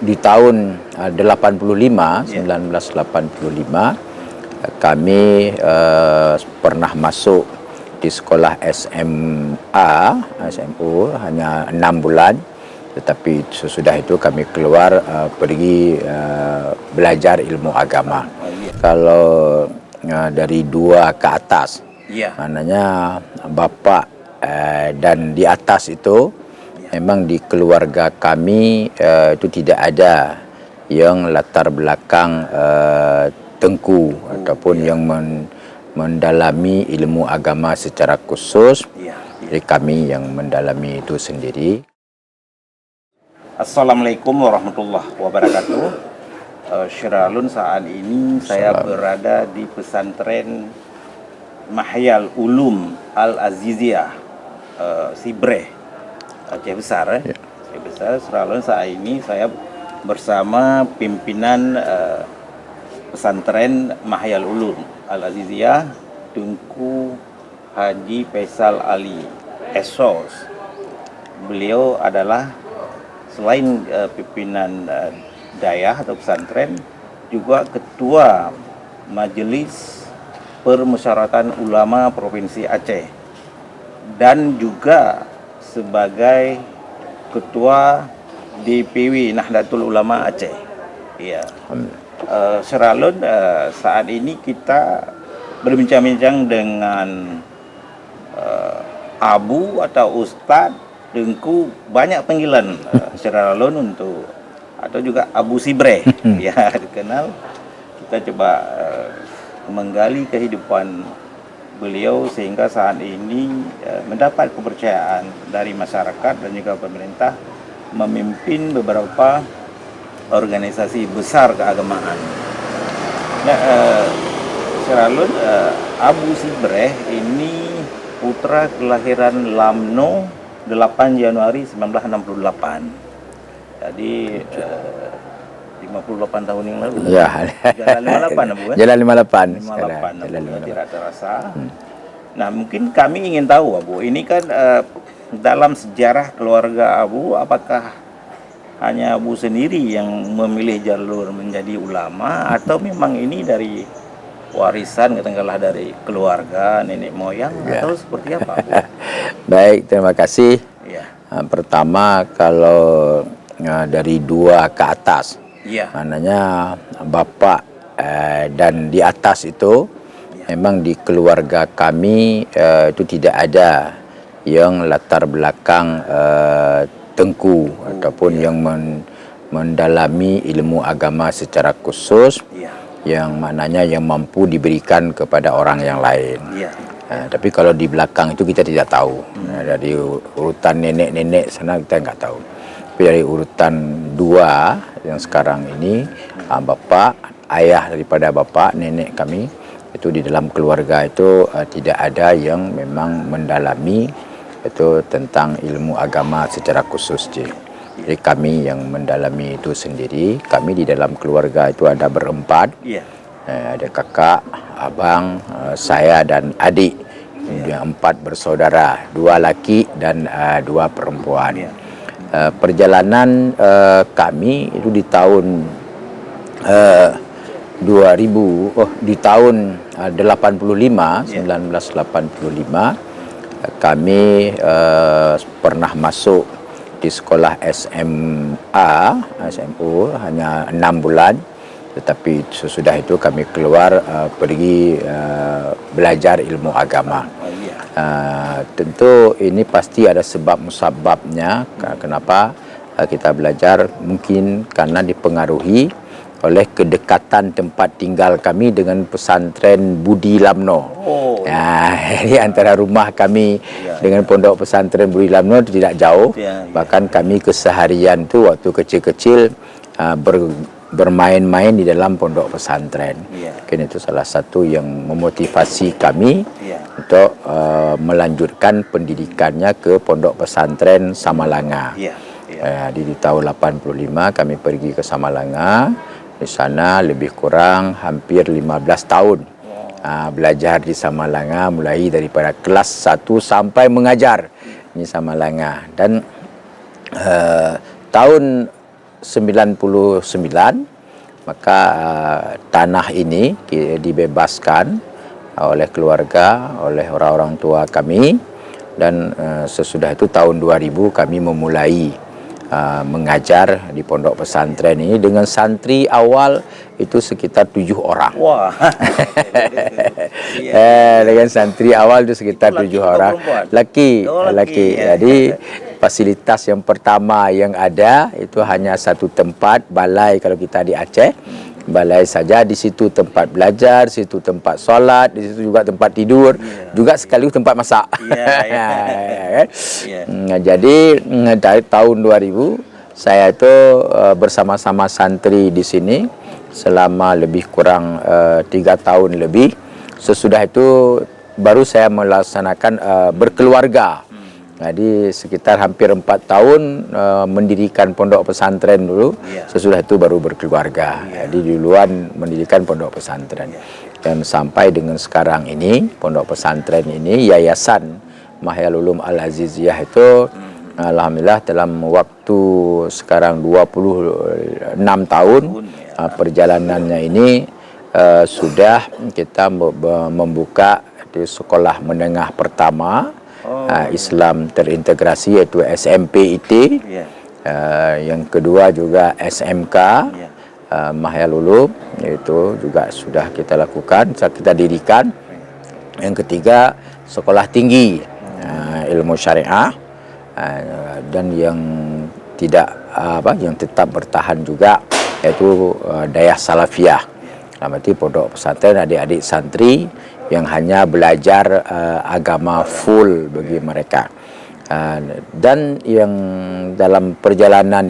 di tahun 1985 kami pernah masuk di sekolah SMU hanya 6 bulan, tetapi sesudah itu kami keluar pergi belajar ilmu agama. Kalau dari 2 ke atas, maknanya bapak dan di atas itu memang di keluarga kami itu tidak ada yang latar belakang tengku ataupun yang mendalami ilmu agama secara khusus. Jadi kami yang mendalami itu sendiri. Assalamualaikum warahmatullahi wabarakatuh. Syiralun, saat ini saya berada di pesantren Mahyal Ulum Al-Aziziyah Sibreh, Aceh Besar. Aceh Besar. Syiralun, saat ini saya bersama pimpinan pesantren Mahyal Ulum Al-Aziziyah, Tunku Haji Faisal Ali Esos. Beliau adalah selain pimpinan dayah atau pesantren, juga ketua Majelis Permusyawaratan Ulama Provinsi Aceh dan juga sebagai ketua DPW Nahdlatul Ulama Aceh. Iya. Syiralun, saat ini kita berbincang-bincang dengan Abu atau Ustadz Tengku, banyak panggilan Syiralun untuk, atau juga Abu Sibreh ya dikenal. Kita coba menggali kehidupan beliau sehingga saat ini mendapat kepercayaan dari masyarakat dan juga pemerintah memimpin beberapa organisasi besar keagamaan. Nah, Syiralun, Abu Sibreh ini putra kelahiran Lamno 8 Januari 1968. Jadi 58 tahun yang lalu. Ya. Jalan 58 Abu, kan? Jalan 58. 58 tidak terasa. Nah, mungkin kami ingin tahu Abu, ini kan dalam sejarah keluarga Abu, apakah hanya Abu sendiri yang memilih jalur menjadi ulama atau memang ini dari warisan katakanlah dari keluarga nenek moyang atau seperti apa, Abu? Baik, terima kasih. Ya. Pertama, kalau dari 2 ke atas, maknanya bapak dan di atas itu memang di keluarga kami itu tidak ada yang latar belakang tengku ataupun yang mendalami ilmu agama secara khusus, yang maknanya yang mampu diberikan kepada orang yang lain. Tapi kalau di belakang itu kita tidak tahu. Dari urutan nenek-nenek sana kita nggak tahu. Tapi dari urutan 2 yang sekarang ini, bapak, ayah daripada bapak, nenek kami, itu di dalam keluarga itu tidak ada yang memang mendalami itu tentang ilmu agama secara khusus. Jadi kami yang mendalami itu sendiri. Kami di dalam keluarga itu ada berempat. Ada kakak, abang, saya dan adik. Kemudian 4 bersaudara, 2 laki dan 2 perempuan. Perjalanan kami itu di tahun 1985 kami pernah masuk di sekolah SMU hanya 6 bulan, tetapi sesudah itu kami keluar pergi belajar ilmu agama. Tentu ini pasti ada sebab musababnya kenapa kita belajar, mungkin karena dipengaruhi oleh kedekatan tempat tinggal kami dengan pesantren Budi Lamno. Jadi antara rumah kami dengan pondok pesantren Budi Lamno itu tidak jauh. Bahkan kami keseharian tu waktu kecil-kecil bermain-main di dalam pondok pesantren. Mungkin itu salah satu yang memotivasi kami untuk melanjutkan pendidikannya ke pondok pesantren Samalanga. Di tahun 85 kami pergi ke Samalanga. Di sana lebih kurang hampir 15 tahun belajar di Samalanga, mulai daripada kelas 1 sampai mengajar di Samalanga. Dan tahun 99 maka tanah ini dibebaskan oleh keluarga, oleh orang-orang tua kami, dan sesudah itu tahun 2000 kami memulai mengajar di pondok pesantren ini dengan santri awal itu sekitar 7 orang. Wah. Dengan santri awal itu sekitar 7 orang. Laki. Ya. Jadi fasilitas yang pertama yang ada itu hanya satu tempat, balai kalau kita di Aceh. Balai saja, di situ tempat belajar, di situ tempat solat, di situ juga tempat tidur, juga sekaligus tempat masak. Jadi dari tahun 2000 saya itu bersama-sama santri di sini selama lebih kurang 3 tahun lebih. Sesudah itu baru saya melaksanakan berkeluarga. Jadi sekitar hampir 4 tahun mendirikan pondok pesantren dulu. Sesudah itu baru berkeluarga. Jadi duluan mendirikan pondok pesantren. Dan sampai dengan sekarang ini pondok pesantren ini, Yayasan Mahyal Ulum Al-Aziziyah itu alhamdulillah dalam waktu sekarang 26 tahun perjalanannya ini sudah kita membuka di sekolah menengah pertama Islam terintegrasi yaitu SMPIT. Yang kedua juga SMK Mahyal Ulum, itu juga sudah kita lakukan, kita dirikan. Yang ketiga sekolah tinggi ilmu syariah, dan yang yang tetap bertahan juga yaitu Dayah Salafiyah. Berarti pondok pesantren adik-adik santri yang hanya belajar agama full bagi mereka. Dan yang dalam perjalanan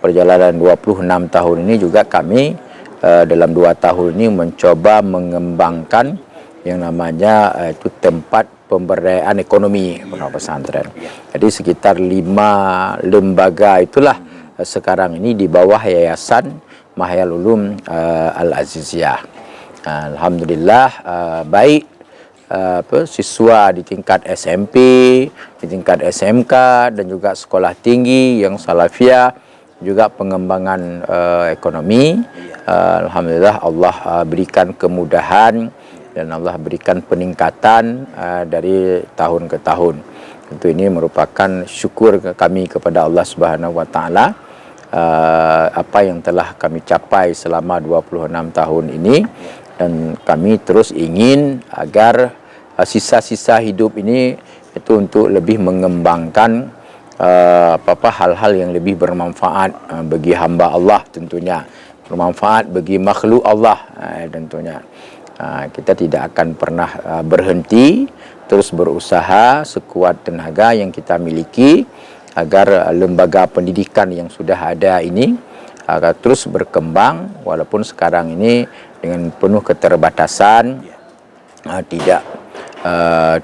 26 tahun ini juga kami dalam 2 tahun ini mencoba mengembangkan yang namanya itu tempat pemberdayaan ekonomi pondok pesantren. Jadi sekitar 5 lembaga itulah sekarang ini di bawah Yayasan Mahyal Ulum Al-Aziziyah. Alhamdulillah baik siswa di tingkat SMP, di tingkat SMK, dan juga sekolah tinggi yang Salafiyah, juga pengembangan ekonomi. Alhamdulillah Allah berikan kemudahan dan Allah berikan peningkatan dari tahun ke tahun. Tentu ini merupakan syukur kami kepada Allah Subhanahu wa taala apa yang telah kami capai selama 26 tahun ini. Dan kami terus ingin agar sisa-sisa hidup ini itu untuk lebih mengembangkan hal-hal yang lebih bermanfaat bagi hamba Allah, tentunya bermanfaat bagi makhluk Allah tentunya. Kita tidak akan pernah berhenti, terus berusaha sekuat tenaga yang kita miliki agar lembaga pendidikan yang sudah ada ini agar terus berkembang, walaupun sekarang ini dengan penuh keterbatasan,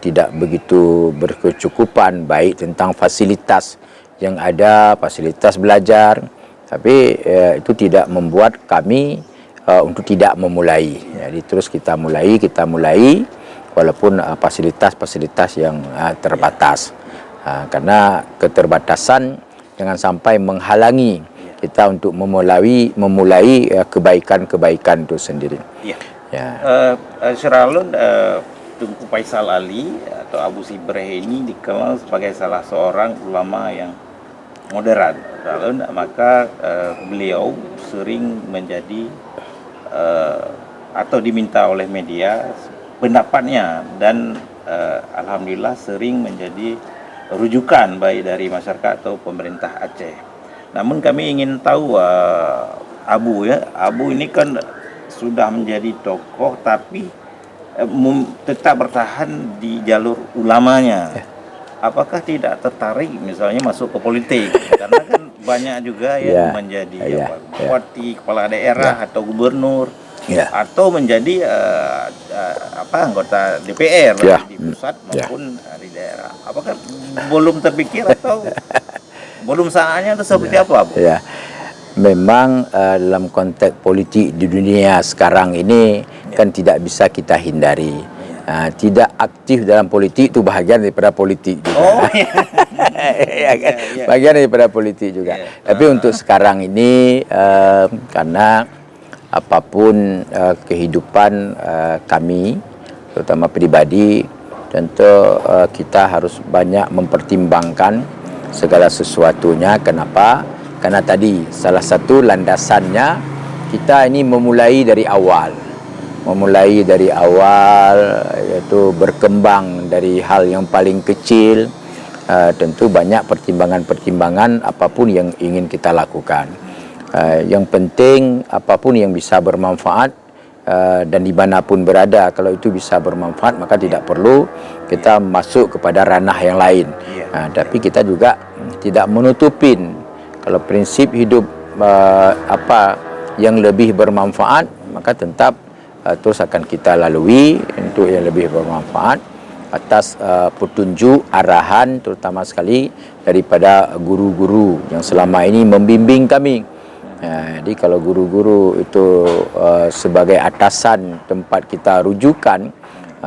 tidak begitu berkecukupan baik tentang fasilitas yang ada, fasilitas belajar, tapi itu tidak membuat kami untuk tidak memulai. Jadi terus kita mulai walaupun fasilitas-fasilitas yang terbatas, karena keterbatasan jangan sampai menghalangi kita untuk memulai kebaikan-kebaikan itu sendiri. Syaralun, Tunku Faisal Ali atau Abu Sibreh ini dikenal sebagai salah seorang ulama yang moderat. Maka beliau sering menjadi atau diminta oleh media pendapatnya, dan alhamdulillah sering menjadi rujukan baik dari masyarakat atau pemerintah Aceh. Namun kami ingin tahu Abu ini kan sudah menjadi tokoh tapi tetap bertahan di jalur ulamanya. Apakah tidak tertarik misalnya masuk ke politik? Karena kan banyak juga yang menjadi bupati, kepala daerah atau gubernur, atau menjadi anggota DPR di pusat maupun di daerah. Apakah belum terpikir atau belum saatnya atau seperti apa, Bu? Memang dalam konteks politik di dunia sekarang ini kan tidak bisa kita hindari. Tidak aktif dalam politik itu bahagian daripada politik juga. Ya kan? Bagian daripada politik juga. Tapi untuk sekarang ini karena apapun kehidupan kami, terutama pribadi, tentu kita harus banyak mempertimbangkan segala sesuatunya. Kenapa? Karena tadi salah satu landasannya kita ini memulai dari awal. Yaitu berkembang dari hal yang paling kecil. Tentu banyak pertimbangan-pertimbangan apapun yang ingin kita lakukan. Yang penting apapun yang bisa bermanfaat dan dimanapun berada, kalau itu bisa bermanfaat maka tidak perlu kita masuk kepada ranah yang lain. Tapi kita juga tidak menutupin kalau prinsip hidup apa yang lebih bermanfaat maka tetap terus akan kita lalui untuk yang lebih bermanfaat atas petunjuk arahan terutama sekali daripada guru-guru yang selama ini membimbing kami. Jadi kalau guru-guru itu sebagai atasan tempat kita rujukan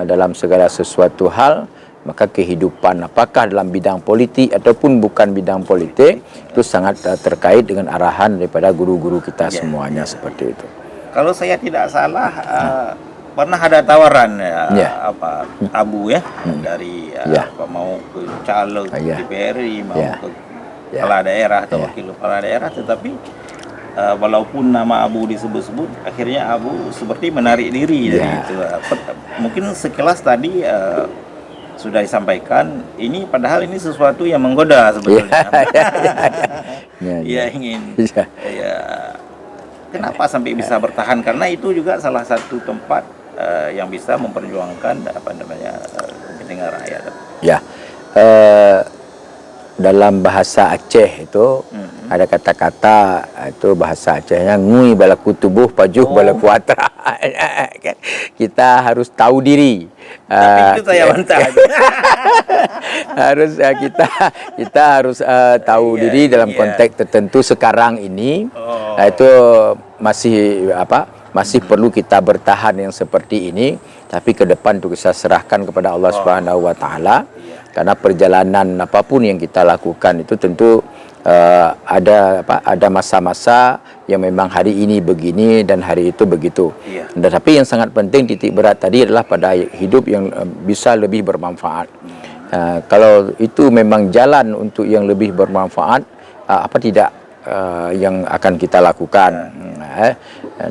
dalam segala sesuatu hal, maka kehidupan apakah dalam bidang politik ataupun bukan bidang politik itu sangat terkait dengan arahan daripada guru-guru kita semuanya seperti itu. Kalau saya tidak salah pernah ada tawaran Abu dari mau ke caleg DPRI, mau ke kepala daerah atau wakil kepala daerah, tetapi walaupun nama Abu disebut-sebut, akhirnya Abu seperti menarik diri dari itu. Mungkin sekilas tadi sudah disampaikan, ini padahal ini sesuatu yang menggoda sebetulnya. Ingin. Kenapa sampai bisa bertahan? Karena itu juga salah satu tempat yang bisa memperjuangkan kepentingan rakyat. Dalam bahasa Aceh itu ada kata-kata itu bahasa Acehnya ngui balaku tubuh pajuh balaku atra. Kita harus tahu diri. Tapi itu saya bantah. Harus kita harus tahu diri dalam konteks tertentu sekarang ini. Itu masih perlu kita bertahan yang seperti ini, tapi ke depan itu kita serahkan kepada Allah Subhanahu wa taala. Karena perjalanan apapun yang kita lakukan itu tentu ada masa-masa yang memang hari ini begini dan hari itu begitu. Tapi yang sangat penting titik berat tadi adalah pada hidup yang bisa lebih bermanfaat. Kalau itu memang jalan untuk yang lebih bermanfaat, apa tidak yang akan kita lakukan.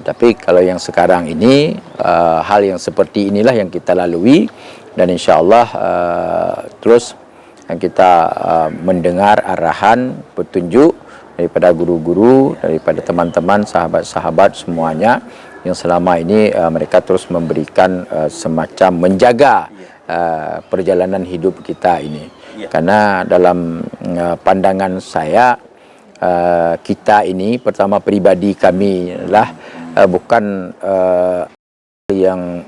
Tapi kalau yang sekarang ini hal yang seperti inilah yang kita lalui. Dan insyaAllah terus kita mendengar arahan, petunjuk daripada guru-guru, daripada teman-teman, sahabat-sahabat semuanya yang selama ini mereka terus memberikan semacam menjaga perjalanan hidup kita ini. Karena dalam pandangan saya, kita ini pertama pribadi kami adalah bukan yang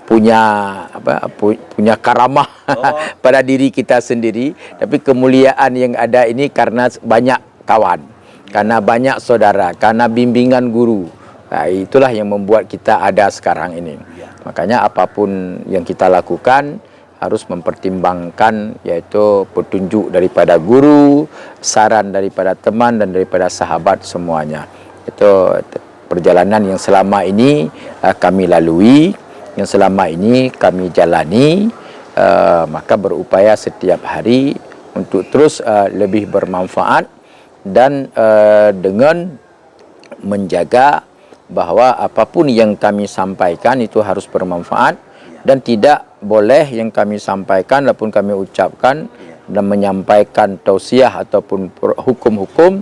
punya karamah pada diri kita sendiri, tapi kemuliaan yang ada ini karena banyak kawan, karena banyak saudara, karena bimbingan guru. Itulah yang membuat kita ada sekarang ini. Makanya apapun yang kita lakukan harus mempertimbangkan yaitu petunjuk daripada guru, saran daripada teman dan daripada sahabat semuanya. Itu perjalanan yang selama ini kami lalui, yang selama ini kami jalani, maka berupaya setiap hari untuk terus lebih bermanfaat dan dengan menjaga bahwa apapun yang kami sampaikan itu harus bermanfaat dan tidak boleh yang kami sampaikan ataupun kami ucapkan dan menyampaikan tausiah ataupun hukum-hukum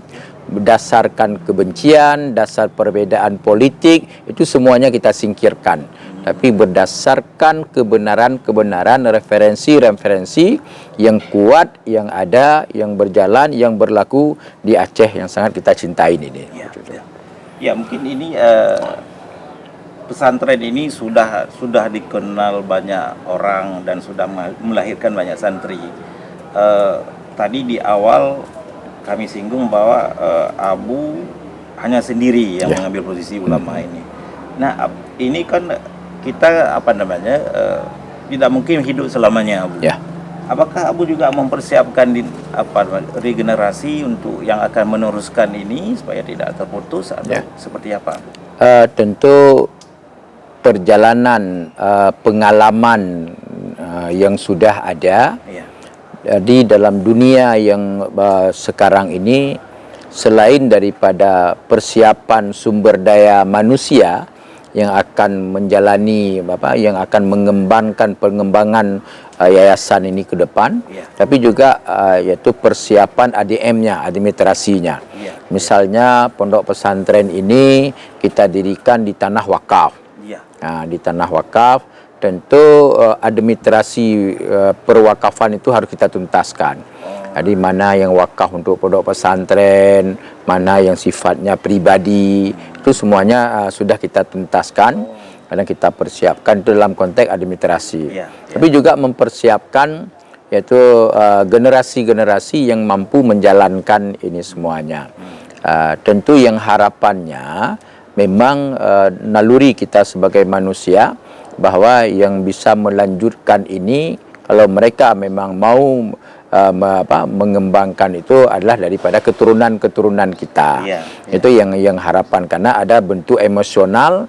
berdasarkan kebencian, dasar perbedaan politik, itu semuanya kita singkirkan. Tapi berdasarkan kebenaran-kebenaran, referensi-referensi yang kuat, yang ada, yang berjalan, yang berlaku di Aceh yang sangat kita cintai ini. Ya mungkin ini pesantren ini sudah dikenal banyak orang dan sudah melahirkan banyak santri. Tadi di awal kami singgung bahwa Abu hanya sendiri yang mengambil posisi ulama ini. Nah, ini kan kita tidak mungkin hidup selamanya, Abu. apakah Abu juga mempersiapkan regenerasi untuk yang akan meneruskan ini supaya tidak terputus atau seperti apa, Abu? Tentu perjalanan pengalaman yang sudah ada di dalam dunia yang sekarang ini, selain daripada persiapan sumber daya manusia yang akan menjalani yang akan mengembangkan pengembangan yayasan ini ke depan, tapi juga yaitu persiapan ADM-nya, administrasinya. Misalnya pondok pesantren ini kita dirikan di tanah wakaf. Di tanah wakaf tentu administrasi perwakafan itu harus kita tuntaskan. Jadi mana yang wakaf untuk pondok pesantren, mana yang sifatnya pribadi, itu semuanya sudah kita tuntaskan karena kita persiapkan dalam konteks administrasi. Tapi juga mempersiapkan yaitu generasi-generasi yang mampu menjalankan ini semuanya. Tentu yang harapannya memang naluri kita sebagai manusia bahwa yang bisa melanjutkan ini, kalau mereka memang mau mengembangkan itu adalah daripada keturunan-keturunan kita. Itu yang harapan, karena ada bentuk emosional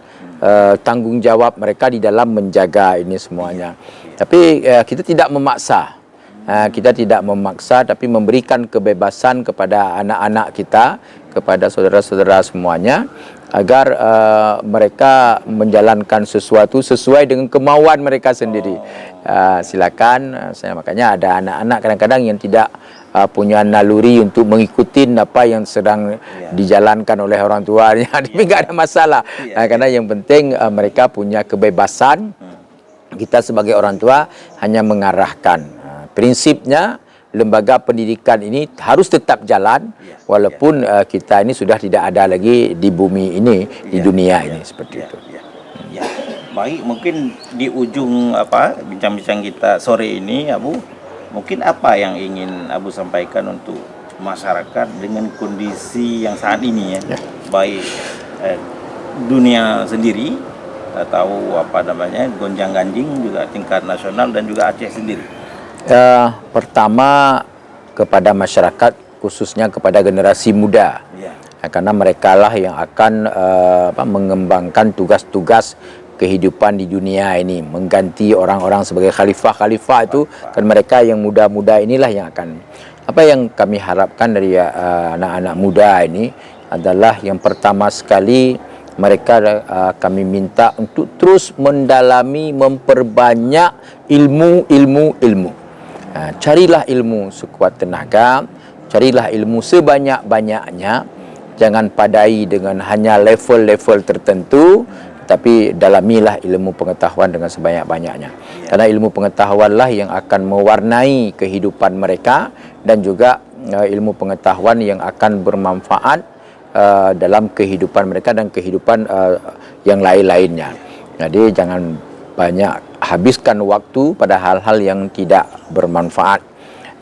tanggung jawab mereka di dalam menjaga ini semuanya. Tapi kita tidak memaksa. Kita tidak memaksa, tapi memberikan kebebasan kepada anak-anak kita, kepada saudara-saudara semuanya, agar mereka menjalankan sesuatu sesuai dengan kemauan mereka sendiri. Silakan. Makanya ada anak-anak kadang-kadang yang tidak punya naluri untuk mengikuti apa yang sedang dijalankan oleh orang tuanya, tapi nggak ada masalah. Karena yang penting mereka punya kebebasan. Kita sebagai orang tua hanya mengarahkan. Prinsipnya lembaga pendidikan ini harus tetap jalan walaupun kita ini sudah tidak ada lagi di bumi ini, di dunia ini, seperti itu. Baik, mungkin di ujung bincang-bincang kita sore ini, Abu, mungkin apa yang ingin Abu sampaikan untuk masyarakat dengan kondisi yang saat ini baik dunia sendiri atau gonjang-ganjing juga tingkat nasional dan juga Aceh sendiri. Pertama kepada masyarakat, khususnya kepada generasi muda, karena mereka lah yang akan mengembangkan tugas-tugas kehidupan di dunia ini, mengganti orang-orang sebagai khalifah itu, kan mereka yang muda-muda inilah yang akan. Apa yang kami harapkan dari anak-anak muda ini adalah yang pertama sekali, mereka kami minta untuk terus mendalami, memperbanyak ilmu. Carilah ilmu sekuat tenaga, carilah ilmu sebanyak-banyaknya, jangan padai dengan hanya level-level tertentu, tapi dalamilah ilmu pengetahuan dengan sebanyak-banyaknya. Karena ilmu pengetahuanlah yang akan mewarnai kehidupan mereka, dan juga ilmu pengetahuan yang akan bermanfaat dalam kehidupan mereka dan kehidupan yang lain-lainnya. Jadi jangan banyak habiskan waktu pada hal-hal yang tidak bermanfaat.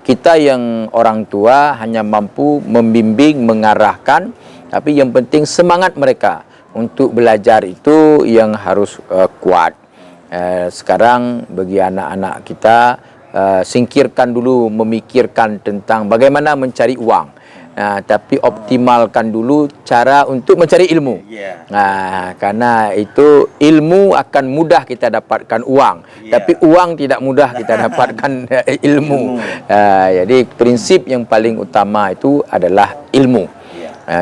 Kita yang orang tua hanya mampu membimbing, mengarahkan, tapi yang penting semangat mereka untuk belajar itu yang harus kuat. Sekarang bagi anak-anak kita, singkirkan dulu memikirkan tentang bagaimana mencari uang. Tapi optimalkan dulu cara untuk mencari ilmu. Karena itu ilmu akan mudah kita dapatkan uang, tapi uang tidak mudah kita dapatkan ilmu. Jadi prinsip yang paling utama itu adalah ilmu.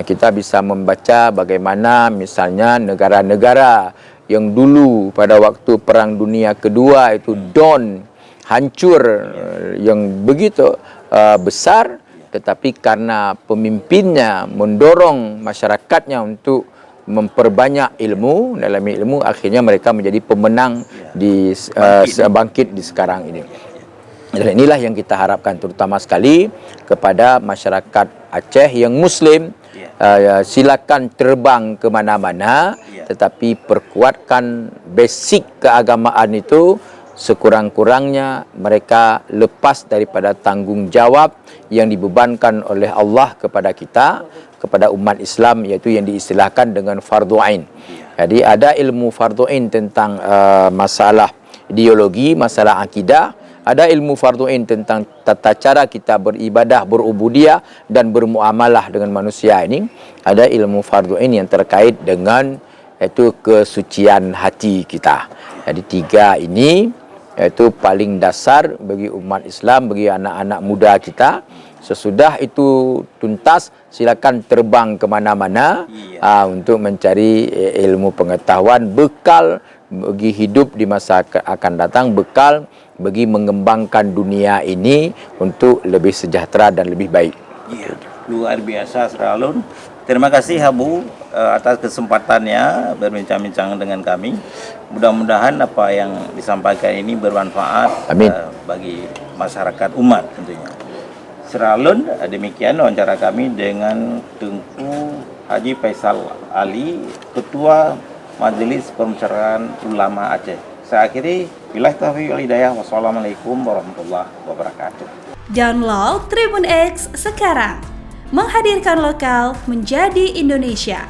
Kita bisa membaca bagaimana misalnya negara-negara yang dulu pada waktu Perang Dunia Kedua itu hancur yang begitu besar, tetapi karena pemimpinnya mendorong masyarakatnya untuk memperbanyak ilmu, dalam ilmu akhirnya mereka menjadi pemenang di bangkit di sekarang ini. Dan inilah yang kita harapkan terutama sekali kepada masyarakat Aceh yang Muslim. Silakan terbang ke mana-mana, tetapi perkuatkan basic keagamaan itu. Sekurang-kurangnya mereka lepas daripada tanggung jawab yang dibebankan oleh Allah kepada kita, kepada umat Islam, yaitu yang diistilahkan dengan fardu ain. Jadi ada ilmu fardu ain tentang masalah ideologi, masalah akidah, Ada ilmu fardhu ain tentang tata cara kita beribadah, berubudiyah dan bermuamalah dengan manusia ini. Ada ilmu fardhu ain yang terkait dengan itu kesucian hati kita. Jadi 3 ini itu paling dasar bagi umat Islam, bagi anak-anak muda kita. Sesudah itu tuntas, silakan terbang kemana-mana untuk mencari ilmu pengetahuan, bekal bagi hidup di masa akan datang, bekal bagi mengembangkan dunia ini untuk lebih sejahtera dan lebih baik. Iya, luar biasa Sralun. Terima kasih Abu atas kesempatannya berbincang-bincang dengan kami. Mudah-mudahan apa yang disampaikan ini bermanfaat bagi masyarakat umat tentunya. Sralun, demikian wawancara kami dengan Tengku Haji Faisal Ali, Ketua Majelis Permusyawaratan Ulama Aceh. Saya akhiri, billahi taufiq wal hidayah. Wassalamualaikum warahmatullahi wabarakatuh. Download Tribun X sekarang, menghadirkan lokal menjadi Indonesia.